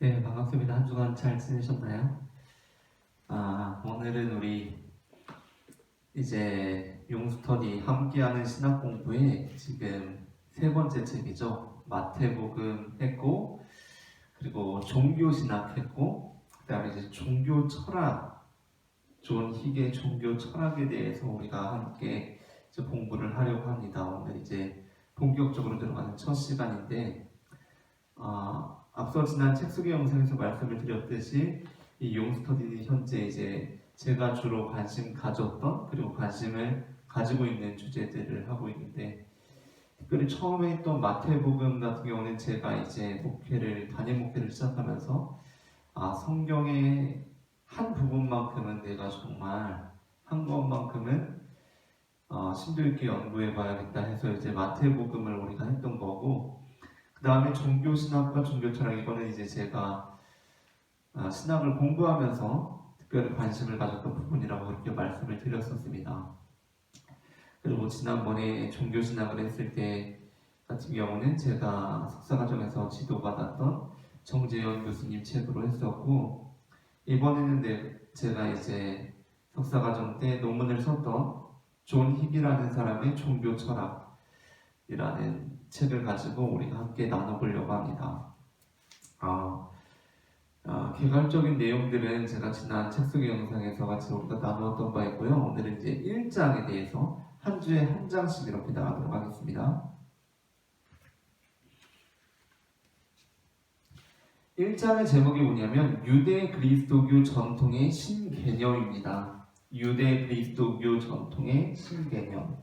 네, 반갑습니다. 한 주간 잘 지내셨나요? 오늘은 우리 이제 용스터디 함께하는 신학 공부의 지금 세 번째 책이죠. 마태복음 했고, 그리고 종교 신학 했고, 그다음에 이제 종교 철학, 존 힉의 종교 철학에 대해서 우리가 함께 이제 공부를 하려고 합니다. 오늘 이제 본격적으로 들어가는 첫 시간인데, 앞서 지난 책 소개 영상에서 말씀을 드렸듯이 이 용스터디는 현재 이제 제가 주로 관심 가졌던 그리고 관심을 가지고 있는 주제들을 하고 있는데, 특별히 처음에 했던 마태복음 같은 경우는 제가 이제 단일 목회를 시작하면서 성경의 한 부분만큼은 내가 정말 한 것만큼은 심도 있게 연구해 봐야겠다 해서 이제 마태복음을 우리가 했던 거고, 그 다음에 종교신학과 종교철학, 이거는 이제 제가 신학을 공부하면서 특별히 관심을 가졌던 부분이라고 그렇게 말씀을 드렸었습니다. 그리고 지난번에 종교신학을 했을 때 같은 경우는 제가 석사과정에서 지도받았던 정재현 교수님 책으로 했었고, 이번에는 제가 이제 석사과정 때 논문을 썼던 존 힉이라는 사람의 종교철학이라는 책을 가지고 우리가 함께 나눠보려고 합니다. 개괄적인 내용들은 제가 지난 책 소개 영상에서 같이 우리가 나누었던 바 있고요. 오늘은 이제 1장에 대해서 한 주에 한 장씩 이렇게 나가도록 하겠습니다. 1장의 제목이 뭐냐면 유대 그리스도교 전통의 신개념입니다. 유대 그리스도교 전통의 신개념.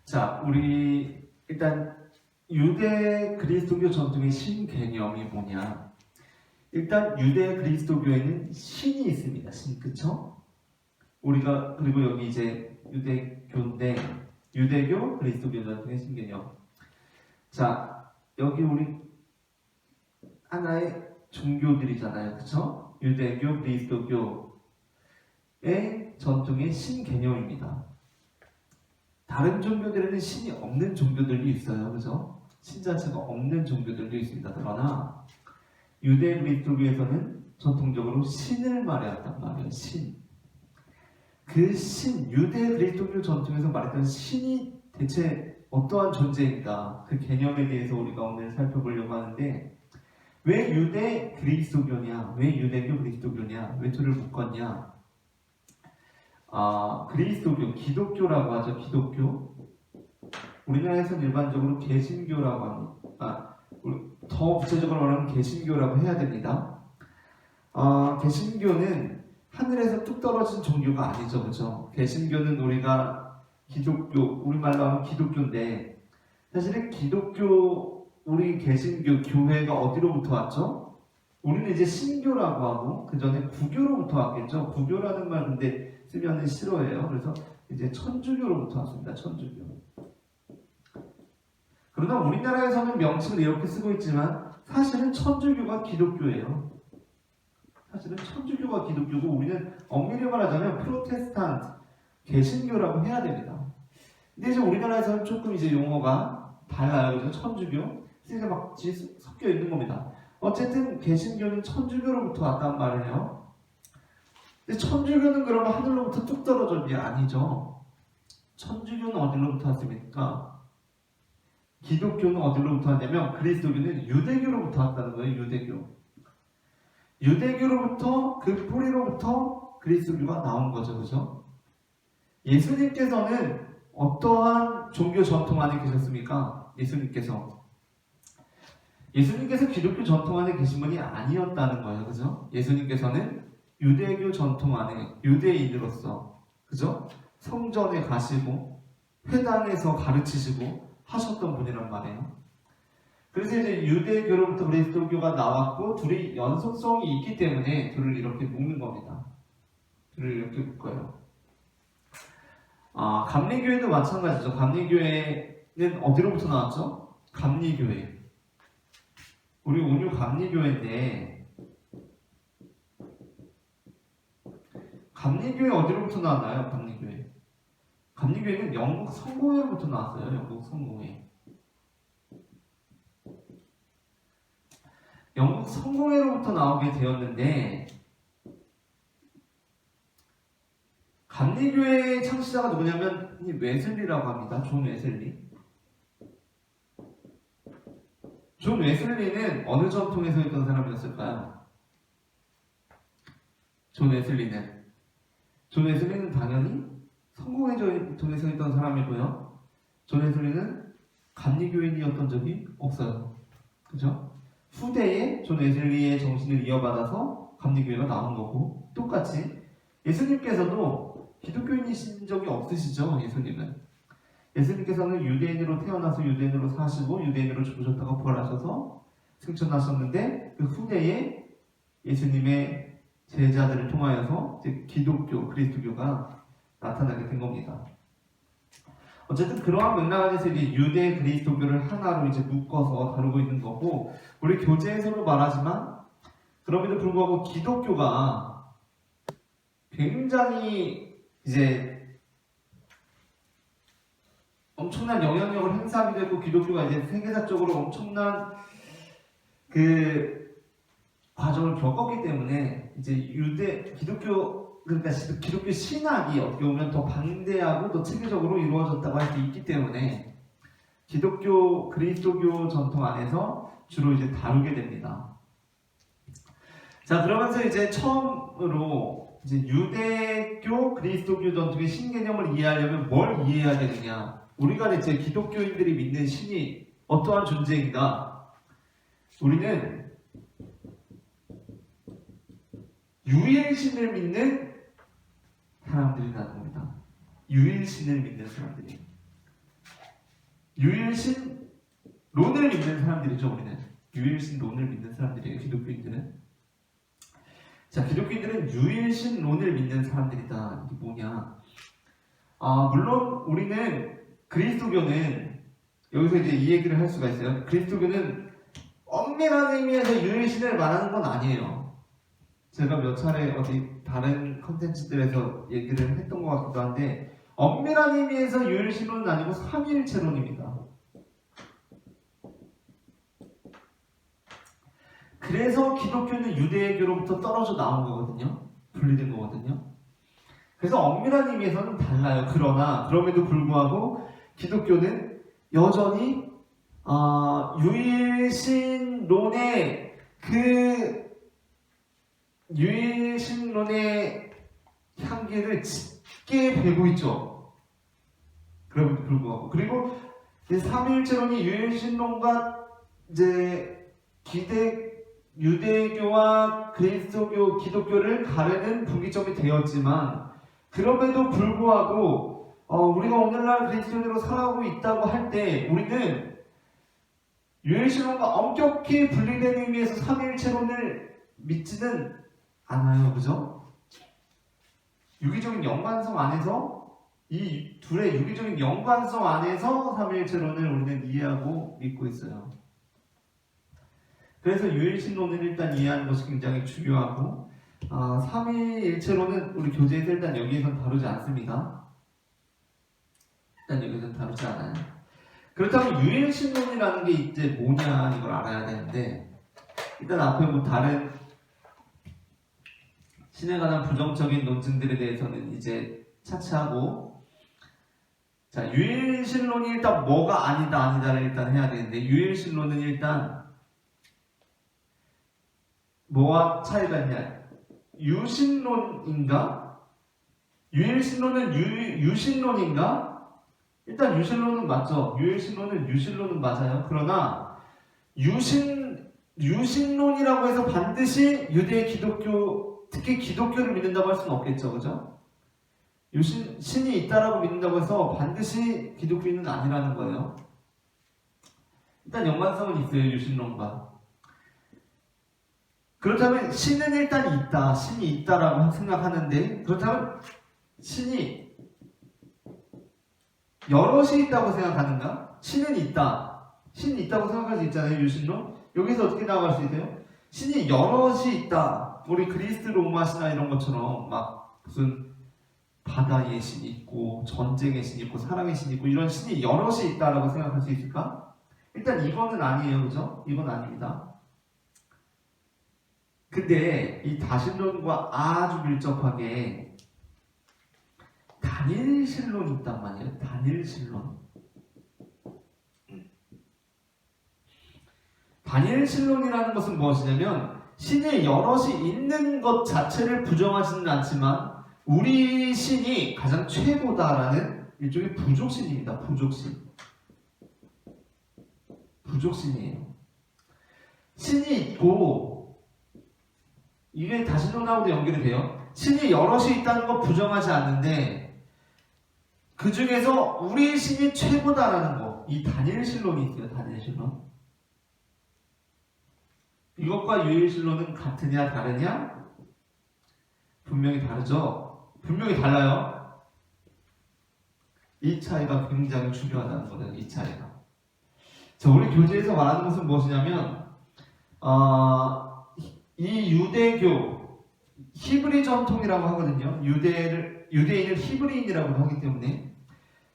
자, 우리 일단 유대 그리스도교 전통의 신 개념이 뭐냐? 일단 유대 그리스도교에는 신이 있습니다. 신, 그쵸? 우리가 그리고 여기 이제 유대교인데 유대교 그리스도교 전통의 신 개념. 자, 여기 우리 하나의 종교들이잖아요, 그쵸? 유대교, 그리스도교의 전통의 신 개념입니다. 다른 종교들에는 신이 없는 종교들도 있어요. 그죠? 신 자체가 없는 종교들도 있습니다. 그러나 유대 그리스도교에서는 전통적으로 신을 말해왔단 말이에요. 신. 그 신, 유대 그리스도교 전통에서 말했던 신이 대체 어떠한 존재인가, 그 개념에 대해서 우리가 오늘 살펴보려고 하는데, 왜 유대 그리스도교냐, 왜 유대교 그리스도교냐, 왜 둘을 묶었냐? 그리스도교, 기독교라고 하죠. 기독교. 우리나라에서는 일반적으로 개신교라고 합니다. 더 구체적으로 말하면 개신교라고 해야 됩니다. 개신교는 하늘에서 뚝 떨어진 종교가 아니죠, 그죠? 개신교는 우리가 기독교, 우리말로 하면 기독교인데, 사실은 우리 개신교, 교회가 어디로부터 왔죠? 우리는 이제 신교라고 하고, 그 전에 구교로부터 왔겠죠? 구교라는 말 근데 쓰면은 싫어해요. 그래서 이제 천주교로부터 왔습니다. 천주교. 그러나 우리나라에서는 명칭을 이렇게 쓰고 있지만 사실은 천주교가 기독교예요. 사실은 천주교가 기독교고 우리는 엄밀히 말하자면 프로테스탄트, 개신교라고 해야 됩니다. 근데 이제 우리나라에서는 조금 이제 용어가 달라요. 그래서 천주교, 이제 막 섞여 있는 겁니다. 어쨌든 개신교는 천주교로부터 왔단 말이에요. 근데 천주교는 그러면 하늘로부터 뚝 떨어진 게 아니죠. 천주교는 어디로부터 왔습니까? 기독교는 어디로부터 왔냐면 그리스도교는 유대교로부터 왔다는 거예요. 유대교로부터 그 뿌리로부터 그리스도교가 나온 거죠. 그죠? 예수님께서는 어떠한 종교 전통 안에 계셨습니까? 예수님께서 기독교 전통 안에 계신 분이 아니었다는 거예요. 그죠? 예수님께서는 유대교 전통 안에 유대인으로서, 그죠? 성전에 가시고 회당에서 가르치시고 하셨던 분이란 말이에요. 그래서 이제 유대교로부터 그리스도교가 나왔고 둘이 연속성이 있기 때문에 둘을 이렇게 묶는 겁니다. 둘을 이렇게 묶어요. 감리교회도 마찬가지죠. 감리교회는 어디로부터 나왔죠? 감리교회. 우리 온유 감리교회인데 감리교회 어디로부터 나왔나요? 감리교회. 감리교회는 영국 성공회로부터 나왔어요. 영국 성공회. 영국 성공회로부터 나오게 되었는데 감리교회의 창시자가 누구냐면 이 웨슬리라고 합니다. 존 웨슬리. 존 웨슬리는 어느 전통에서 있던 사람이었을까요? 존 웨슬리는 당연히 성공회 전통에서 있던 사람이고요. 존 웨슬리는 감리교인이었던 적이 없어요. 그죠? 후대에 존 웨슬리의 정신을 이어받아서 감리교회가 나온 거고, 똑같이 예수님께서도 기독교인이신 적이 없으시죠? 예수님께서는 유대인으로 태어나서 유대인으로 사시고 유대인으로 죽으셨다가 부활하셔서 승천하셨는데, 그 후대에 예수님의 제자들을 통하여서 이제 기독교, 그리스도교가 나타나게 된 겁니다. 어쨌든 그러한 맥락 안에서 이제 유대 그리스도교를 하나로 이제 묶어서 다루고 있는 거고, 우리 교재에서도 말하지만 그럼에도 불구하고 기독교가 굉장히 이제 엄청난 영향력을 행사하기도 했고, 기독교가 이제 세계사적으로 엄청난 그 과정을 겪었기 때문에 이제 그러니까 기독교 신학이 어떻게 보면 더 방대하고 더 체계적으로 이루어졌다고 할 수 있기 때문에 기독교 그리스도교 전통 안에서 주로 이제 다루게 됩니다. 자, 그러면서 이제 처음으로 이제 유대교 그리스도교 전통의 신개념을 이해하려면 뭘 이해해야 되느냐? 우리가 이제 기독교인들이 믿는 신이 어떠한 존재인가? 우리는 유일신을 믿는 사람들이라는 겁니다. 유일신을 믿는 사람들이. 유일신론을 믿는 사람들이죠, 우리는. 유일신론을 믿는 사람들이에요, 기독교인들은. 자, 기독교인들은 유일신론을 믿는 사람들이다. 이게 뭐냐? 물론 우리는 그리스도교는 여기서 이제 이 얘기를 할 수가 있어요. 그리스도교는 엄밀한 의미에서 유일신을 말하는 건 아니에요. 제가 몇 차례 어디 다른 컨텐츠들에서 얘기를 했던 것 같기도 한데, 엄밀한 의미에서 유일신론은 아니고 삼위일체론입니다. 그래서 기독교는 유대교로부터 떨어져 나온 거거든요. 분리된 거거든요. 그래서 엄밀한 의미에서는 달라요. 그러나 그럼에도 불구하고 기독교는 여전히 유일신론의 향기를 짙게 배고 있죠. 그럼에도 불구하고. 그리고 삼위일체론이 유일신론과 이제 유대교와 그리스도교, 기독교를 가르는 분기점이 되었지만, 그럼에도 불구하고 우리가 오늘날 그리스도인으로 살아가고 있다고 할 때 우리는 유일신론과 엄격히 분리된 의미에서 삼위일체론을 믿지는 않아요. 그죠? 유기적인 연관성 안에서, 이 둘의 유기적인 연관성 안에서 삼위일체론을 우리는 이해하고 믿고 있어요. 그래서 유일신론을 일단 이해하는 것이 굉장히 중요하고, 삼위일체론은 우리 교재에서 일단 여기에선 다루지 않습니다. 일단 여기서는 다루지 않아요. 그렇다면 유일신론이라는 게 이제 뭐냐, 이걸 알아야 되는데, 일단 앞에 뭐 다른 신에 관한 부정적인 논증들에 대해서는 이제 차치하고, 자, 유일신론이 일단 뭐가 아니다를 일단 해야 되는데, 유일신론은 일단 뭐와 차이가 있냐? 유신론인가? 유일신론은 유신론인가? 일단 유신론은 맞죠. 유일신론은 유신론은 맞아요. 그러나 유신론이라고 해서 반드시 유대 기독교, 특히 기독교를 믿는다고 할 수는 없겠죠. 그죠? 신이 있다라고 믿는다고 해서 반드시 기독교인은 아니라는 거예요. 일단 연관성은 있어요. 유신론과. 그렇다면 신은 일단 있다. 신이 있다라고 생각하는데, 그렇다면 신이 여럿이 있다고 생각하는가? 신은 있다. 신이 있다고 생각할 수 있잖아요. 유신론. 여기서 어떻게 나갈 수 있어요? 신이 여럿이 있다. 우리 그리스 로마 신화 이런 것처럼 막 무슨 바다의 신이 있고 전쟁의 신이 있고 사랑의 신이 있고 이런 신이 여럿이 있다라고 생각할 수 있을까? 일단 이거는 아니에요. 그죠? 이건 아닙니다. 근데 이 다신론과 아주 밀접하게 단일신론이 있단 말이에요. 단일신론. 단일신론이라는 것은 무엇이냐면 신이 여럿이 있는 것 자체를 부정하지는 않지만 우리 신이 가장 최고다라는 일종의 부족신입니다. 부족신. 부족신이에요. 신이 있고 이게 다신론하고도 연결이 돼요. 신이 여럿이 있다는 거 부정하지 않는데 그 중에서 우리 신이 최고다라는 거. 이 단일신론이 있어요. 단일신론. 이것과 유일신론은 같으냐 다르냐? 분명히 다르죠. 분명히 달라요. 이 차이가 굉장히 중요하다는 거예요. 이 차이가. 자, 우리 교재에서 말하는 것은 무엇이냐면 이 유대교 히브리 전통이라고 하거든요. 유대인을 히브리인이라고 하기 때문에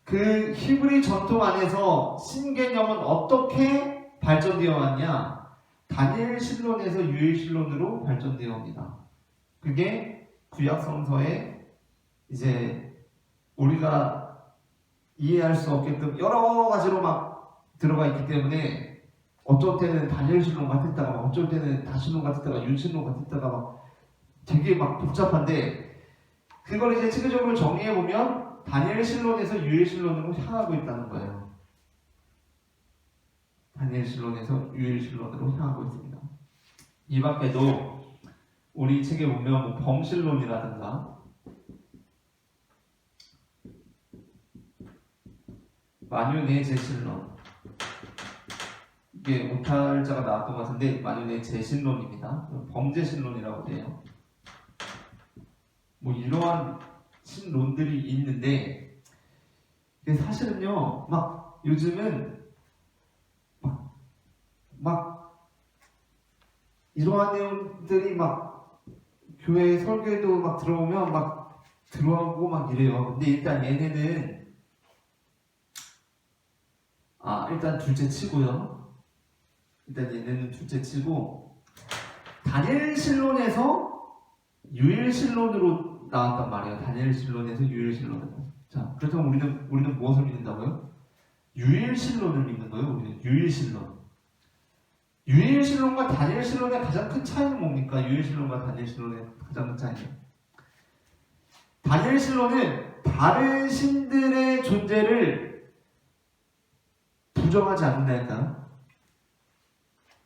그 히브리 전통 안에서 신개념은 어떻게 발전되어 왔냐? 단일신론에서 유일신론으로 발전되어 옵니다. 그게 구약성서에 이제 우리가 이해할 수 없게끔 여러 가지로 막 들어가 있기 때문에 어쩔 때는 단일신론 같았다가 어쩔 때는 다신론 같았다가 유신론 같았다가 막 되게 막 복잡한데 그걸 이제 체계적으로 정리해 보면 단일신론에서 유일신론으로 향하고 있다는 거예요. 단일신론에서 유일신론으로 향하고 있습니다. 이 밖에도 우리 책에 보면 뭐 범신론이라든가 만유내재신론 이게 오탈자가 나왔던 것 같은데 만유내재신론입니다. 범죄신론이라고 돼요. 뭐 이러한 신론들이 있는데 사실은요 막 요즘은 막 이러한 내용들이 막 교회 설교에도 막 들어오면 막 들어오고 막 이래요. 근데 일단 얘네는 일단 둘째 치고요. 일단 얘네는 둘째 치고 단일신론에서 유일신론으로 나왔단 말이에요. 단일신론에서 유일신론으로. 자, 그렇다면 우리는 무엇을 믿는다고요? 유일신론을 믿는 거예요. 우리는 유일신론. 유일신론과 단일신론의 가장 큰 차이는 뭡니까? 유일신론과 단일신론의 가장 큰 차이는 단일신론은 다른 신들의 존재를 부정하지 않는다니까.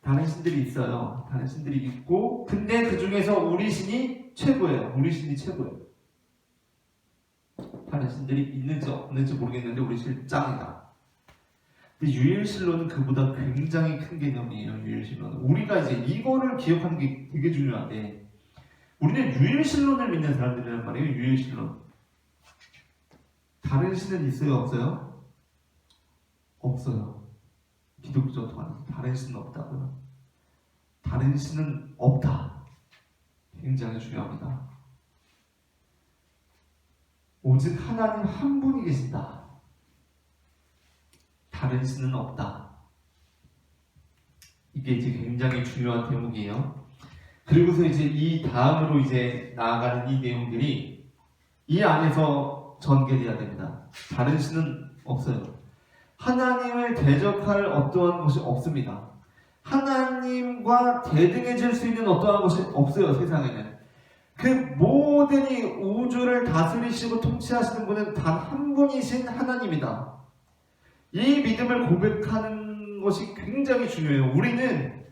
다른 신들이 있어요. 다른 신들이 있고 근데 그 중에서 우리 신이 최고예요. 우리 신이 최고예요. 다른 신들이 있는지 없는지 모르겠는데 우리 신 짱이다. 근데 유일신론은 그보다 굉장히 큰 개념이에요. 유일신론은 우리가 이제 이거를 기억하는 게 되게 중요한데 우리는 유일신론을 믿는 사람들이란 말이에요. 유일신론. 다른 신은 있어요? 없어요? 없어요. 기독교 전통 안에서 다른 신은 없다고요. 다른 신은 없다. 굉장히 중요합니다. 오직 하나님 한 분이 계신다. 다른 신은 없다. 이게 이제 굉장히 중요한 대목이에요. 그리고서 이제 이 다음으로 이제 나아가는 이 내용들이 이 안에서 전개돼야 됩니다. 다른 신은 없어요. 하나님을 대적할 어떠한 것이 없습니다. 하나님과 대등해질 수 있는 어떠한 것이 없어요. 세상에는. 그 모든 이 우주를 다스리시고 통치하시는 분은 단 한 분이신 하나님이다. 이 믿음을 고백하는 것이 굉장히 중요해요. 우리는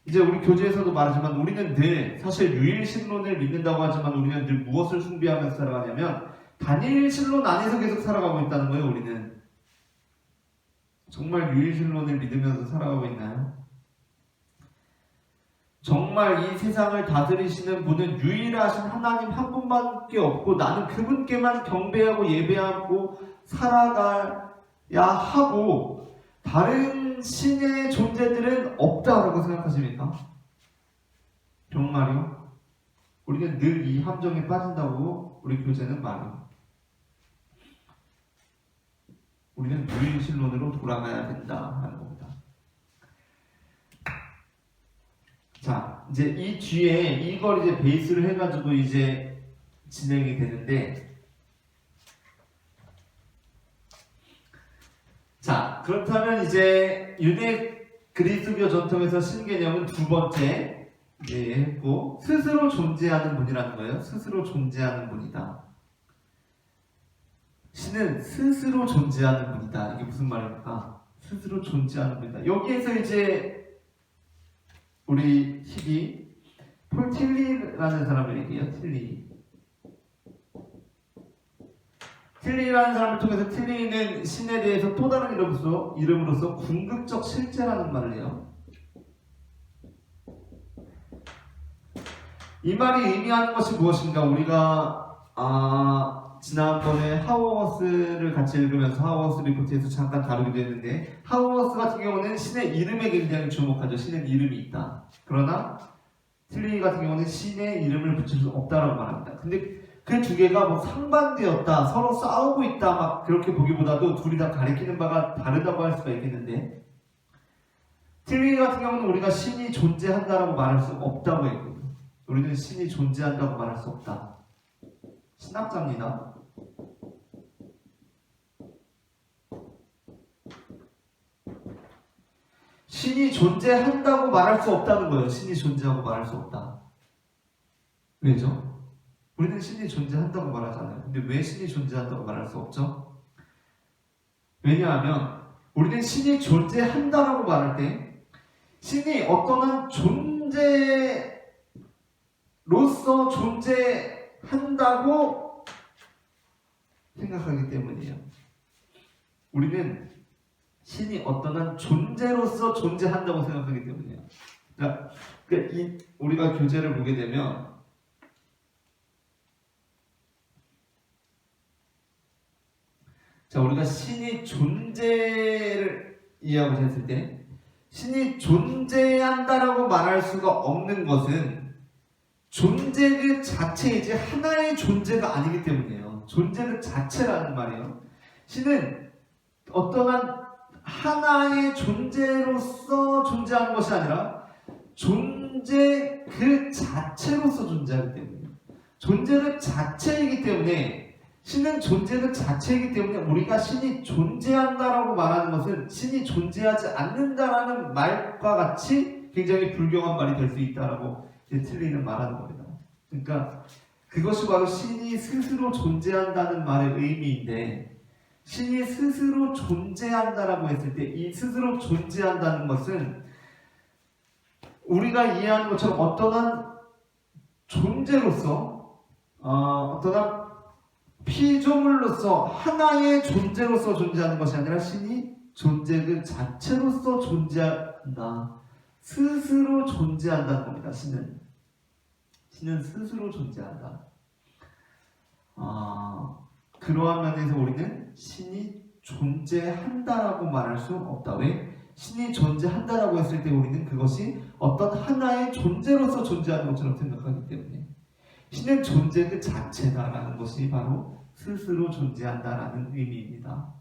이제 우리 교재에서도 말하지만 우리는 늘 사실 유일신론을 믿는다고 하지만 우리는 늘 무엇을 숭배하면서 살아가냐면 단일신론 안에서 계속 살아가고 있다는 거예요. 우리는 정말 유일신론을 믿으면서 살아가고 있나요? 정말 이 세상을 다스리시는 분은 유일하신 하나님 한 분밖에 없고 나는 그분께만 경배하고 예배하고 살아가야 하고 다른 신의 존재들은 없다라고 생각하십니까? 정말요? 우리는 늘 이 함정에 빠진다고 우리 교재는 말해요. 우리는 무인신론으로 돌아가야 된다 하는 겁니다. 자, 이제 이 뒤에 이걸 이제 베이스를 해가지고 이제 진행이 되는데, 자, 그렇다면 이제 유대 그리스교 전통에서 신개념은 두 번째 이제 했고, 스스로 존재하는 분이라는 거예요. 스스로 존재하는 분이다. 신은 스스로 존재하는 분이다. 이게 무슨 말입니까? 스스로 존재하는 분이다. 여기에서 이제 우리 힙이 폴 틸리라는 사람을 얘기해요. 틸리라는 사람을 통해서 틸리는 신에 대해서 또 다른 이름으로서 궁극적 실제라는 말을 해요. 이 말이 의미하는 것이 무엇인가? 우리가 지난번에 하워워스를 같이 읽으면서 하워워스 리포트에서 잠깐 다루기도 했는데, 하워워스 같은 경우는 신의 이름에 굉장히 주목하죠. 신의 이름이 있다. 그러나 틸리 같은 경우는 신의 이름을 붙일 수 없다라고 말합니다. 근데 그 두 개가 뭐 상반되었다, 서로 싸우고 있다, 막 그렇게 보기보다도 둘이 다 가리키는 바가 다르다고 할 수가 있겠는데, 틸리 같은 경우는 우리가 신이 존재한다라고 말할 수 없다고 했거든요. 우리는 신이 존재한다고 말할 수 없다. 신학자입니다. 신이 존재한다고 말할 수 없다는 거예요. 신이 존재하고 말할 수 없다. 왜죠? 우리는 신이 존재한다고 말하잖아요. 근데 왜 신이 존재한다고 말할 수 없죠? 왜냐하면 우리는 신이 존재한다라고 말할 때 신이 어떠한 존재로서 존재한다고 생각하기 때문이에요. 우리는 신이 어떠한 존재로서 존재한다고 생각하기 때문이에요. 그러니까 우리가 교재를 보게 되면 자, 우리가 신이 존재를 이해하고 했을 때 신이 존재한다라고 말할 수가 없는 것은 존재 그 자체이지 하나의 존재가 아니기 때문이에요. 존재 그 자체라는 말이에요. 신은 어떠한 하나의 존재로서 존재하는 것이 아니라 존재 그 자체로서 존재하기 때문이에요. 존재 그 자체이기 때문에 신은 존재 그 자체이기 때문에 우리가 신이 존재한다라고 말하는 것은 신이 존재하지 않는다라는 말과 같이 굉장히 불경한 말이 될 수 있다라고 틸리는 말하는 겁니다. 그러니까 그것이 바로 신이 스스로 존재한다는 말의 의미인데, 신이 스스로 존재한다라고 했을 때 이 스스로 존재한다는 것은 우리가 이해하는 것처럼 어떠한 존재로서 어떠한 피조물로서 하나의 존재로서 존재하는 것이 아니라 신이 존재 그 자체로서 존재한다. 스스로 존재한다는 겁니다. 신은 스스로 존재한다. 그러한 면에서 우리는 신이 존재한다라고 말할 수 없다. 왜? 신이 존재한다라고 했을 때 우리는 그것이 어떤 하나의 존재로서 존재하는 것처럼 생각하기 때문에 신은 존재 그 자체다라는 것이 바로 스스로 존재한다라는 의미입니다.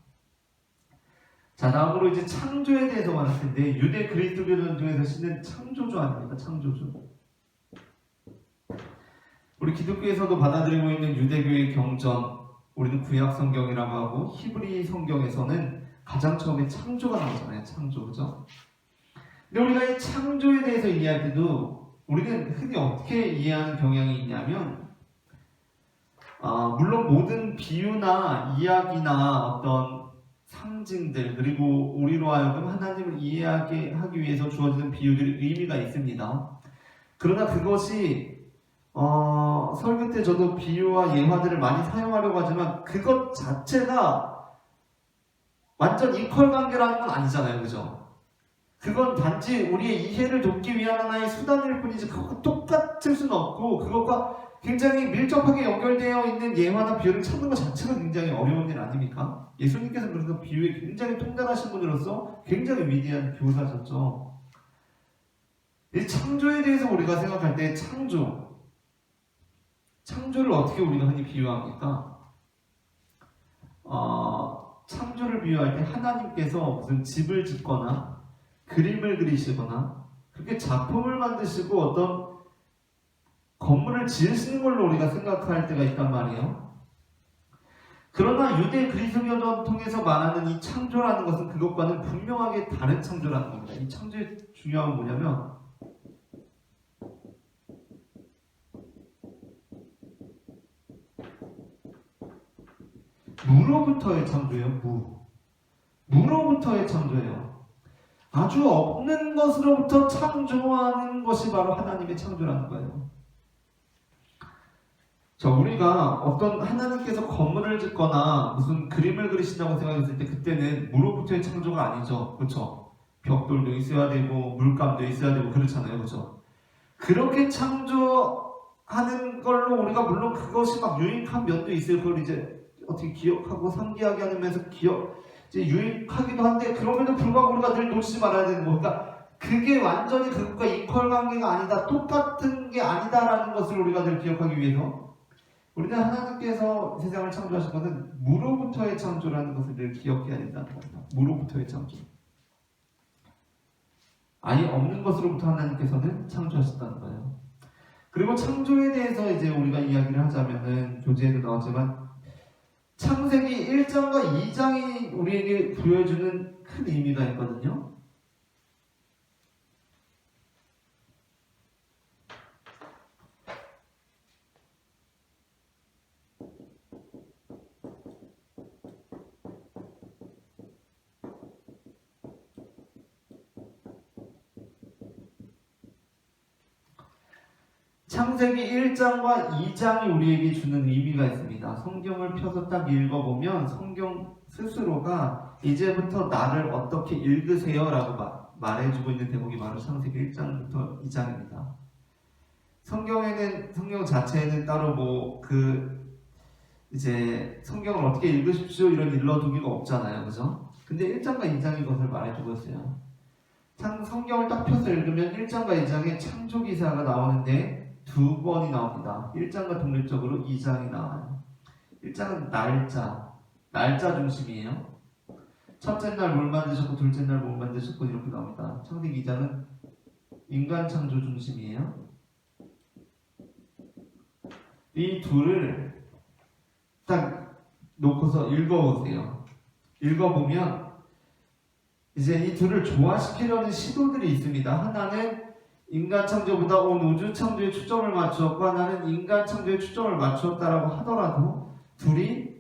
자, 다음으로 이제 창조에 대해서 말할 텐데, 유대 그리스도교 중에서 신은 창조주 아닙니까? 창조주. 우리 기독교에서도 받아들이고 있는 유대교의 경전, 우리는 구약 성경이라고 하고 히브리 성경에서는 가장 처음에 창조가 나오잖아요. 창조, 그죠? 근데 우리가 이 창조에 대해서 이해할 때도 우리는 흔히 어떻게 이해하는 경향이 있냐면, 물론 모든 비유나 이야기나 어떤 상징들, 그리고 우리로 하여금 하나님을 이해하게 하기 위해서 주어지는 비유들이 의미가 있습니다. 그러나 그것이 설교 때 저도 비유와 예화들을 많이 사용하려고 하지만 그것 자체가 완전 이퀄 관계라는 건 아니잖아요. 그죠? 그건 단지 우리의 이해를 돕기 위한 하나의 수단일 뿐이지 그것과 똑같을 수는 없고, 그것과 굉장히 밀접하게 연결되어 있는 예화나 비유를 찾는 것 자체가 굉장히 어려운 일 아닙니까? 예수님께서 그래서 비유에 굉장히 통달하신 분으로서 굉장히 위대한 교사셨죠. 이 창조에 대해서 우리가 생각할 때 창조를 어떻게 우리가 흔히 비유합니까? 창조를 비유할 때 하나님께서 무슨 집을 짓거나 그림을 그리시거나 그렇게 작품을 만드시고 어떤 건물을 지으시는 걸로 우리가 생각할 때가 있단 말이에요. 그러나 유대 그리스도 전통에서 말하는 이 창조라는 것은 그것과는 분명하게 다른 창조라는 겁니다. 이 창조의 중요한 건 뭐냐면 무로부터의 창조예요. 무로부터의 창조예요. 아주 없는 것으로부터 창조하는 것이 바로 하나님의 창조라는 거예요. 자, 우리가 어떤 하나님께서 건물을 짓거나 무슨 그림을 그리신다고 생각했을 때 그때는 무로부터의 창조가 아니죠. 그렇죠? 벽돌도 있어야 되고 물감도 있어야 되고 그렇잖아요. 그렇죠? 그렇게 창조하는 걸로 우리가 물론 그것이 막 유익한 면도 있어요. 그걸 이제 어떻게 기억하고 상기하게 하면서 이제 유익하기도 한데 그럼에도 불구하고 우리가 늘 놓치지 말아야 되는 거. 그러니까 그게 완전히 그것과 이퀄 관계가 아니다, 똑같은 게 아니다라는 것을 우리가 늘 기억하기 위해서 우리는 하나님께서 세상을 창조하신 것은 무로부터의 창조라는 것을 늘 기억해야 된다는 겁니다. 무로부터의 창조. 아예 없는 것으로부터 하나님께서는 창조하셨다는 거예요. 그리고 창조에 대해서 이제 우리가 이야기를 하자면은 교재에도 나왔지만 창세기 1장과 2장이 우리에게 보여주는 큰 의미가 있거든요. 창세기 1장과 2장이 우리에게 주는 의미가 있습니다. 성경을 펴서 딱 읽어보면 성경 스스로가 이제부터 나를 어떻게 읽으세요? 라고 말해주고 있는 대목이 바로 창세기 1장부터 2장입니다. 성경 자체에는 따로 이제 성경을 어떻게 읽으십시오 이런 일러두기가 없잖아요. 그죠? 근데 1장과 2장인 것을 말해주고 있어요. 성경을 딱 펴서 읽으면 1장과 2장에 창조 기사가 나오는데 두 번이 나옵니다. 1장과 독립적으로 2장이 나와요. 1장은 날짜 중심이에요. 첫째 날 뭘 만드셨고 둘째 날 뭘 만드셨고 이렇게 나옵니다. 창세기 2장은 인간 창조 중심이에요. 이 둘을 딱 놓고서 읽어보세요. 읽어보면 이제 이 둘을 조화시키려는 시도들이 있습니다. 하나는 인간 창조보다 온 우주 창조에 초점을 맞추었고 하나는 인간 창조에 초점을 맞추었다라고 하더라도 둘이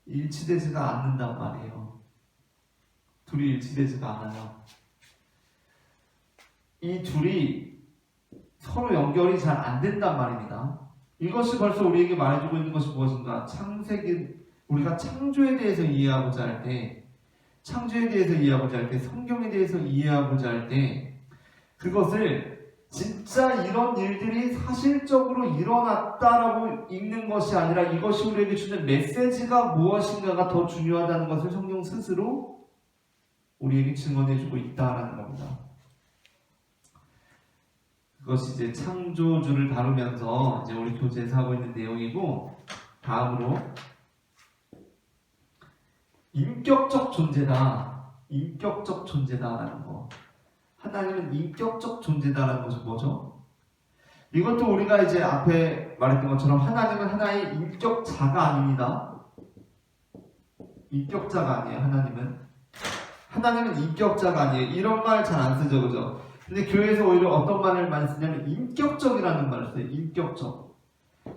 일치되지가 않는단 말이에요. 둘이 일치되지가 않아요. 이 둘이 서로 연결이 잘 안 된단 말입니다. 이것이 벌써 우리에게 말해주고 있는 것이 무엇인가? 우리가 창조에 대해서 이해하고자 할 때, 성경에 대해서 이해하고자 할 때, 그것을 진짜 이런 일들이 사실적으로 일어났다라고 읽는 것이 아니라 이것이 우리에게 주는 메시지가 무엇인가가 더 중요하다는 것을 성경 스스로 우리에게 증언해주고 있다라는 겁니다. 그것이 이제 창조주를 다루면서 이제 우리 교재에서 하고 있는 내용이고, 다음으로 인격적 존재다라는 거. 하나님은 인격적 존재다라는 것이 뭐죠? 이것도 우리가 이제 앞에 말했던 것처럼 하나님은 하나의 인격자가 아닙니다. 인격자가 아니에요. 하나님은 인격자가 아니에요. 이런 말 잘 안 쓰죠, 그죠? 근데 교회에서 오히려 어떤 말을 많이 쓰냐면 인격적이라는 말을 써요.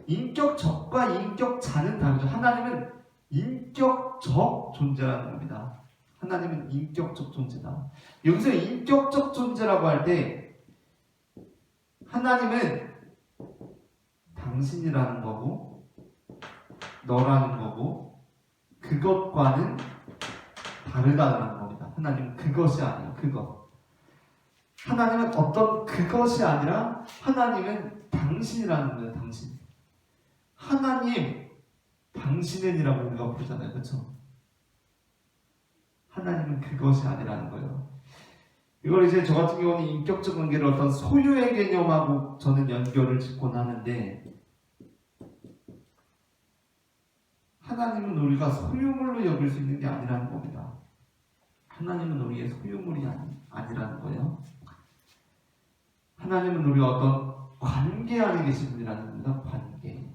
인격적과 인격자는 다르죠. 하나님은 인격적 존재라는 겁니다. 하나님은 인격적 존재다. 여기서 인격적 존재라고 할 때 하나님은 당신이라는 거고 너라는 거고 그것과는 다르다는 겁니다. 하나님은 그것이 아니에요. 하나님은 어떤 그것이 아니라 하나님은 당신이라는 거예요. 당신. 하나님 당신은이라고 우리가 부르잖아요. 그렇죠? 하나님은 그것이 아니라는 거예요. 이걸 이제 저 같은 경우는 인격적 관계를 어떤 소유의 개념하고 저는 연결을 짓곤 하는데, 하나님은 우리가 소유물로 여길 수 있는 게 아니라는 겁니다. 하나님은 우리의 소유물이 아니라는 거예요. 하나님은 우리가 어떤 관계 안에 계신 분이라는 겁니다. 관계.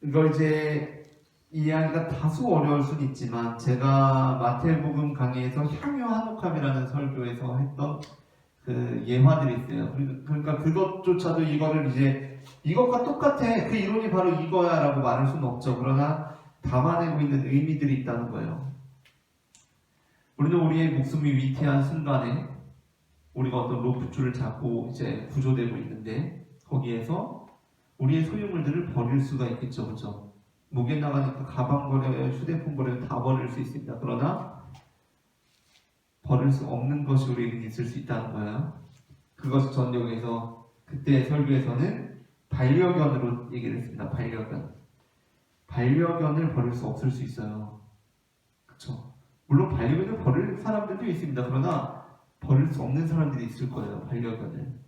이걸 이제 이해하기가 다소 어려울 수는 있지만, 제가 마태복음 강의에서 향유 한옥함이라는 설교에서 했던 그 예화들이 있어요. 그러니까 그것조차도 이거를 이제 이것과 똑같아, 그 이론이 바로 이거야 라고 말할 수는 없죠. 그러나 담아내고 있는 의미들이 있다는 거예요. 우리는 우리의 목숨이 위태한 순간에 우리가 어떤 로프줄을 잡고 이제 구조되고 있는데, 거기에서 우리의 소유물들을 버릴 수가 있겠죠. 그렇죠? 무게 나가니까 가방 버려요, 휴대폰 버려요, 다 버릴 수 있습니다. 그러나 버릴 수 없는 것이 우리에게 있을 수 있다는 거예요. 그것을 전 여기서 그때 설교에서는 반려견으로 얘기를 했습니다. 반려견을 버릴 수 없을 수 있어요. 그렇죠? 물론 반려견을 버릴 사람들도 있습니다. 그러나 버릴 수 없는 사람들이 있을 거예요. 반려견을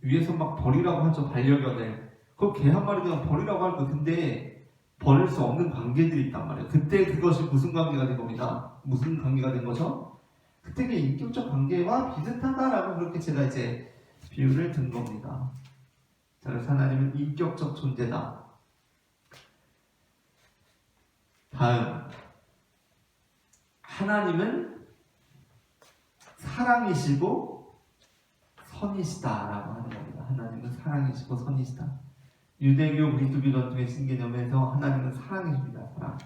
위에서 막 버리라고 하죠. 반려견을. 그 개 한 마리 그냥 버리라고 할 거. 근데 버릴 수 없는 관계들이 있단 말이에요. 그때 그것이 무슨 관계가 된 겁니다. 무슨 관계가 된 거죠? 그때 그 인격적 관계와 비슷하다라고 그렇게 제가 이제 비유를 든 겁니다. 자, 그래서 하나님은 인격적 존재다. 다음, 하나님은 사랑이시고 선이시다라고 하는 겁니다. 하나님은 사랑이시고 선이시다. 유대교 그리스도교 전통의 신개념에서 하나님은 사랑이십니다. 사랑.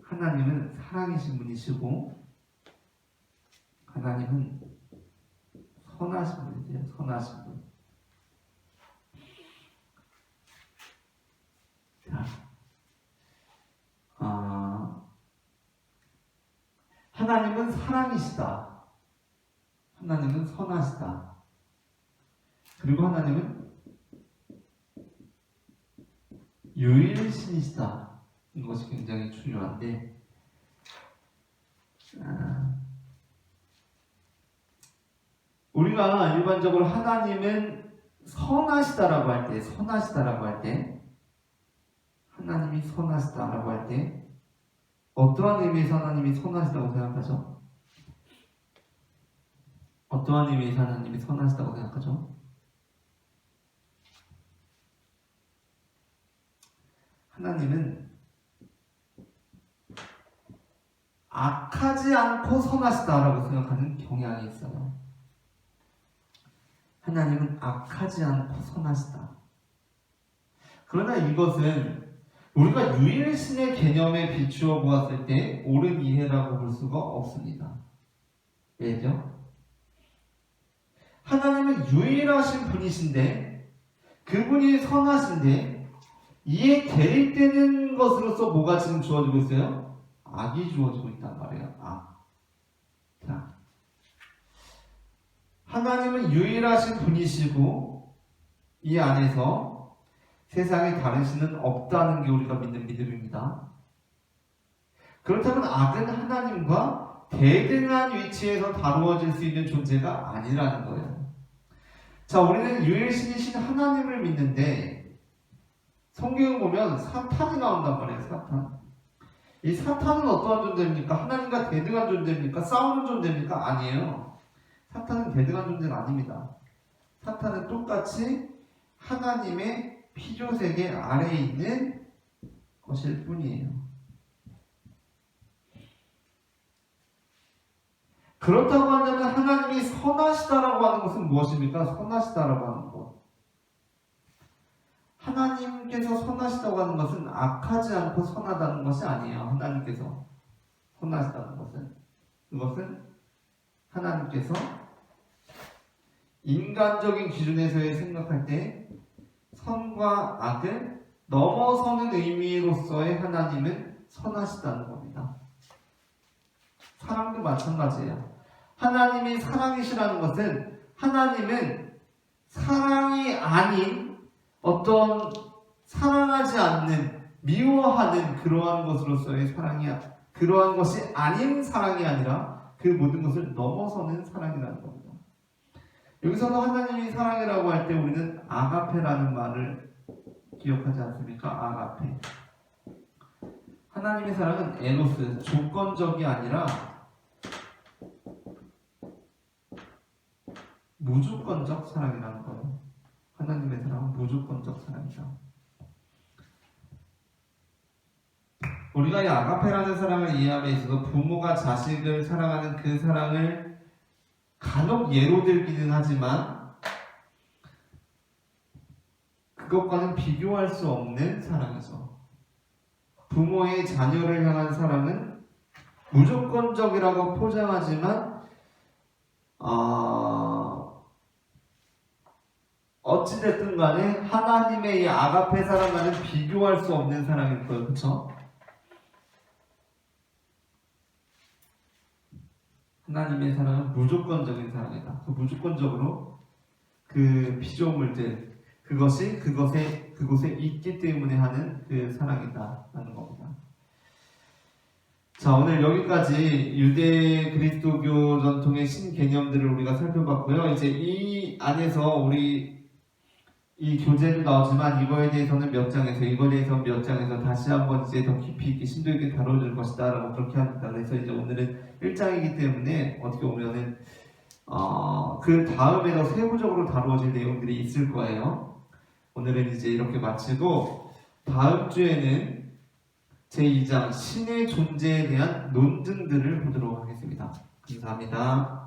하나님은 사랑이신 분이시고, 하나님은 선하신 분이세요. 선하신 분. 자, 하나님은 사랑이시다. 하나님은 선하시다. 그리고 하나님은 유일신이시다. 이것이 굉장히 중요한데, 우리가 일반적으로 하나님은 선하시다라고 할 때, 하나님이 선하시다라고 할 때 어떠한 의미에서 하나님이 선하시다고 생각하죠? 어떠한 의미에서 하나님이 선하시다고 생각하죠? 하나님은 악하지 않고 선하시다라고 생각하는 경향이 있어요. 하나님은 악하지 않고 선하시다. 그러나 이것은 우리가 유일신의 개념에 비추어 보았을 때 옳은 이해라고 볼 수가 없습니다. 왜죠? 하나님은 유일하신 분이신데, 그분이 선하신데, 이에 대립되는 것으로서 뭐가 지금 주어지고 있어요? 악이 주어지고 있단 말이에요. 악. 자, 하나님은 유일하신 분이시고, 이 안에서 세상에 다른 신은 없다는 게 우리가 믿는 믿음입니다. 그렇다면 악은 하나님과 대등한 위치에서 다루어질 수 있는 존재가 아니라는 거예요. 자, 우리는 유일신이신 하나님을 믿는데, 성경을 보면 사탄이 나온단 말이에요. 사탄. 이 사탄은 어떠한 존재입니까? 하나님과 대등한 존재입니까? 싸우는 존재입니까? 아니에요. 사탄은 대등한 존재가 아닙니다. 사탄은 똑같이 하나님의 피조세계 아래에 있는 것일 뿐이에요. 그렇다고 한다면 하나님이 선하시다라고 하는 것은 무엇입니까? 선하시다라고 하는 것. 하나님께서 선하시다고 하는 것은 악하지 않고 선하다는 것이 아니에요. 하나님께서 선하시다는 것은, 그것은 하나님께서 인간적인 기준에서의 생각할 때 선과 악을 넘어서는 의미로서의 하나님은 선하시다는 겁니다. 사랑도 마찬가지예요. 하나님이 사랑이시라는 것은 하나님은 사랑이 아닌 어떤 사랑하지 않는, 미워하는 그러한 것으로서의 사랑이야. 그러한 것이 아닌 사랑이 아니라 그 모든 것을 넘어서는 사랑이라는 겁니다. 여기서도 하나님이 사랑이라고 할 때 우리는 아가페라는 말을 기억하지 않습니까? 아가페. 하나님의 사랑은 에로스, 조건적이 아니라 무조건적 사랑이라는 거예요. 하나님의 사랑은 무조건적 사랑이다. 우리가 이 아가페라는 사랑을 이해함에 있어서 부모가 자식을 사랑하는 그 사랑을 간혹 예로 들기는 하지만 그것과는 비교할 수 없는 사랑이죠. 부모의 자녀를 향한 사랑은 무조건적이라고 포장하지만 어찌됐든 간에 하나님의 이 아가페 사랑과는 비교할 수 없는 사랑일 거예요. 그렇죠? 하나님의 사랑은 무조건적인 사랑이다. 그 무조건적으로 그 피조물들 그것이 그곳에 있기 때문에 하는 그 사랑이다라는 겁니다. 자, 오늘 여기까지 유대 그리스도교 전통의 신개념들을 우리가 살펴봤고요. 이제 이 안에서 우리 이 교재도 나오지만 이거에 대해서는 몇 장에서 이거에 대해서 몇 장에서 다시 한번 이제 더 깊이 있게 심도 있게 다뤄줄 것이다 라고 그렇게 합니다. 그래서 이제 오늘은 1장이기 때문에 어떻게 보면은 그 다음에 더 세부적으로 다루어질 내용들이 있을 거예요. 오늘은 이제 이렇게 마치고 다음 주에는 제2장 신의 존재에 대한 논증들을 보도록 하겠습니다. 감사합니다.